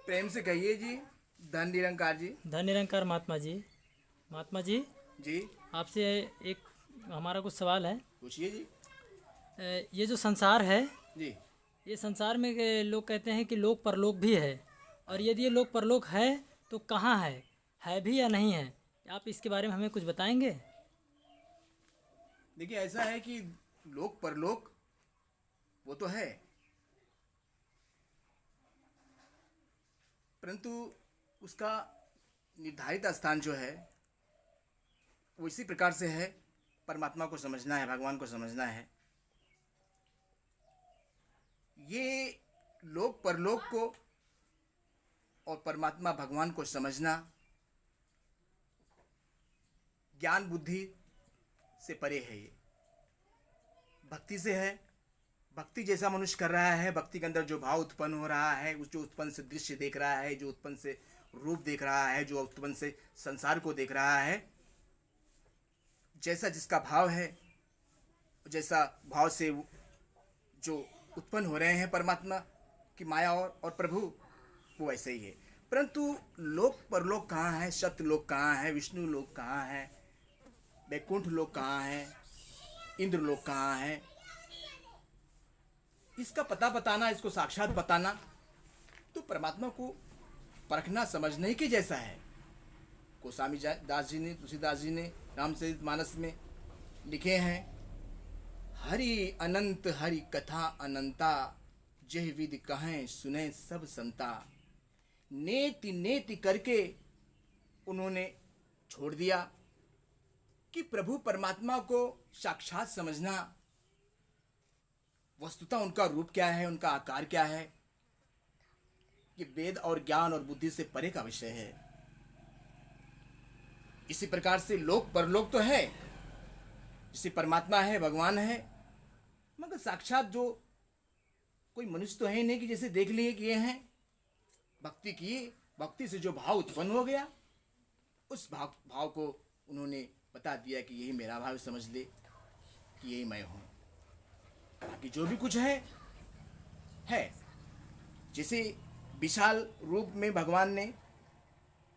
प्रेम से कहिए जी। धन निरंकार जी। धन निरंकार महात्मा जी। महात्मा जी, जी आपसे एक हमारा कुछ सवाल है। पूछिए जी। ये जो संसार है, जी ये संसार में लोग कहते हैं कि लोक परलोक भी है, और यदि ये लोक परलोक है तो कहाँ है भी या नहीं है? आप इसके बारे में हमें कुछ बताएंगे? देखिए, ऐसा है कि लोक परलोक वो तो है, परंतु उसका निर्धारित स्थान जो है वो इसी प्रकार से है। परमात्मा को समझना है, भगवान को समझना है। ये लोक परलोक को और परमात्मा भगवान को समझना ज्ञान बुद्धि से परे है। ये भक्ति से है। भक्ति जैसा मनुष्य कर रहा है, भक्ति के अंदर जो भाव उत्पन्न हो रहा है, उस जो उत्पन्न से दृश्य देख रहा है, जो उत्पन्न से रूप देख रहा है, जो उत्पन्न से संसार को देख रहा है, जैसा जिसका भाव है, जैसा भाव से जो उत्पन्न हो रहे हैं परमात्मा की माया और प्रभु, वो वैसे ही है। परंतु लोक परलोक कहाँ है, सत्य लोक कहाँ है, विष्णु लोक कहाँ है, वैकुंठ लोक कहाँ है, इंद्र लोक कहाँ है, इसका पता बताना, इसको साक्षात बताना तो परमात्मा को परखना समझने के जैसा है। गोस्वामी दास जी ने, तुलसीदास जी ने रामचरितमानस में लिखे हैं, हरि अनंत हरि कथा अनंता, जह विधि कहें सुने सब संता। नेति नेति करके उन्होंने छोड़ दिया कि प्रभु परमात्मा को साक्षात समझना, वस्तुतः उनका रूप क्या है, उनका आकार क्या है, ये वेद और ज्ञान और बुद्धि से परे का विषय है। इसी प्रकार से लोक परलोक तो है, जैसे परमात्मा है, भगवान है, मगर साक्षात जो कोई मनुष्य तो है नहीं कि जैसे देख लिए कि ये हैं, भक्ति किए, भक्ति से जो भाव उत्पन्न हो गया, उस भाव को उन्होंने बता दिया कि यही मेरा भाव, समझ ले कि यही मैं हूँ। बाकी जो भी कुछ है। जैसे विशाल रूप में भगवान ने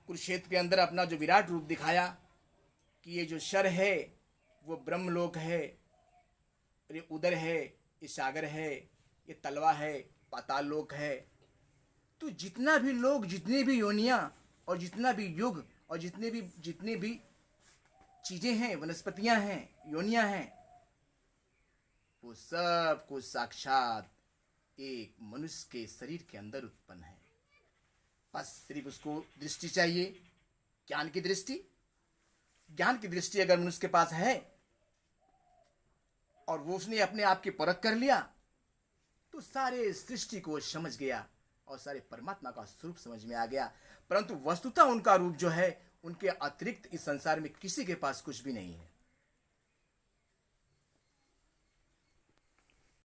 कुरुक्षेत्र के अंदर अपना जो विराट रूप दिखाया कि ये जो शर है वो ब्रह्मलोक है, ये उदर है, ये सागर है, ये तलवा है, पाताल लोक है। तो जितना भी लोग, जितनी भी योनियां और जितना भी युग और जितने भी चीजें हैं, वनस्पतियां हैं, योनियां हैं, वो सब कुछ साक्षात एक मनुष्य के शरीर के अंदर उत्पन्न है। बस सिर्फ उसको दृष्टि चाहिए, ज्ञान की दृष्टि। ज्ञान की दृष्टि अगर मनुष्य के पास है और वो उसने अपने आप की परख कर लिया तो सारे सृष्टि को समझ गया और सारे परमात्मा का स्वरूप समझ में आ गया। परंतु वस्तुतः उनका रूप जो है, उनके अतिरिक्त इस संसार में किसी के पास कुछ भी नहीं है।